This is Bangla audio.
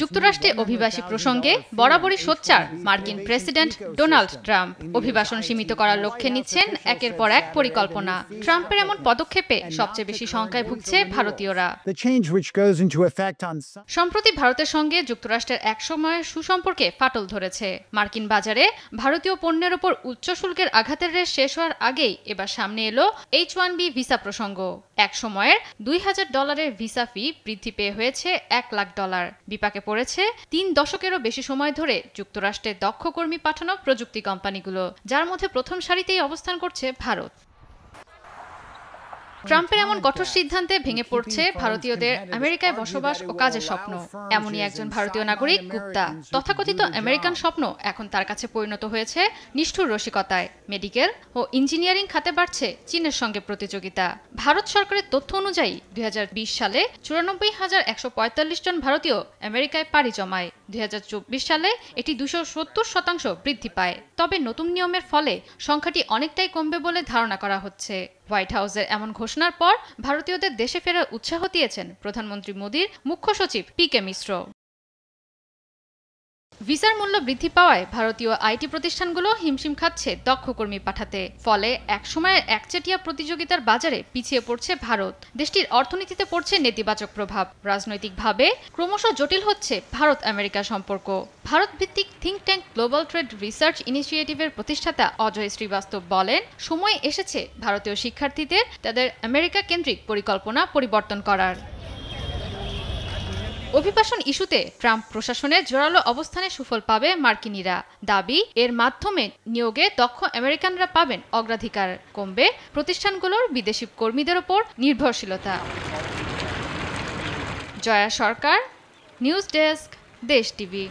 যুক্তরাষ্ট্রে অভিবাসী প্রসঙ্গে বরাবরই সোচ্চার মার্কিন প্রেসিডেন্ট ডোনাল্ড ট্রাম্প। অভিবাসন সীমিত করার লক্ষ্যে নিচ্ছেন একের পর এক পরিকল্পনা। ট্রাম্পের এমন পদক্ষেপে সবচেয়ে বেশি শঙ্কায় ভুগছে ভারতীয়রা। সম্প্রতি ভারতের সঙ্গে যুক্তরাষ্ট্রের একসময়ের সুসম্পর্কে ফাটল ধরেছে। মার্কিন বাজারে ভারতীয় পণ্যের ওপর উচ্চ শুল্কের আঘাতের রেশ শেষ হওয়ার আগেই এবার সামনে এলো H-1B ভিসা প্রসঙ্গ। এক সময়ের $2000 ভিসা ফি বৃদ্ধি পেয়ে হয়েছে $1,00,000। বিপাকে পড়েছে 3 দশকেরও বেশি সময় ধরে যুক্তরাষ্ট্রে দক্ষ কর্মী পাঠানো প্রযুক্তি কোম্পানিগুলো, যার মধ্যে প্রথম সারিতেই অবস্থান করছে ভারত। ট্রাম্পের এমন কঠোর সিদ্ধান্তে ভেঙে পড়ছে ভারতীয়দের আমেরিকায় বসবাস ও কাজের স্বপ্ন। এমনই একজন ভারতীয় নাগরিক গুপ্তা। তথাকথিত আমেরিকান স্বপ্ন এখন তার কাছে পরিণত হয়েছে নিষ্ঠুর রসিকতায়। মেডিকেল ও ইঞ্জিনিয়ারিং খাতে বাড়ছে চীনের সঙ্গে প্রতিযোগিতা। ভারত সরকারের তথ্য অনুযায়ী 2020 সালে 94,145 জন ভারতীয় আমেরিকায় পাড়ি জমায়। 2024 সালে এটি 270% বৃদ্ধি পায়। তবে নতুন নিয়মের ফলে সংখ্যাটি অনেকটাই কমবে বলে ধারণা করা হচ্ছে। হোয়াইট হাউসের এমন ঘোষণার পর ভারতীয়দের দেশে ফেরার উৎসাহ দিয়েছেন প্রধানমন্ত্রী মোদীর মুখ্য সচিব PK মিশ্র। ভিসার মূল্য বৃদ্ধি পাওয়ায় ভারতীয় আইটি প্রতিষ্ঠানগুলো হিমশিম খাচ্ছে দক্ষ কর্মী পাঠাতে। ফলে একসময়ের একচেটিয়া প্রতিযোগিতার বাজারে পিছিয়ে পড়ছে ভারত। দেশটির অর্থনীতিতে পড়ছে নেতিবাচক প্রভাব। রাজনৈতিকভাবে ক্রমশ জটিল হচ্ছে ভারত আমেরিকা সম্পর্ক। ভারত ভিত্তিক think tank global trade research ইনিশিয়েটিভের প্রতিষ্ঠাতা অজয় শ্রীবাস্তব বলেন, সময় এসেছে ভারতীয় শিক্ষার্থীদের তাদের আমেরিকা কেন্দ্রিক পরিকল্পনা পরিবর্তন করার। অভিবাসন ইস্যুতে ট্রাম্প প্রশাসনের জোরালো অবস্থানে সুফল পাবে মার্কিনিরা। দাবি, এর মাধ্যমে নিয়োগে দক্ষ আমেরিকানরা পাবেন অগ্রাধিকার। কমবে প্রতিষ্ঠানগুলোর বিদেশি কর্মীদের ওপর নির্ভরশীলতা। জয়া সরকার, নিউজ ডেস্ক, দেশ টিভি।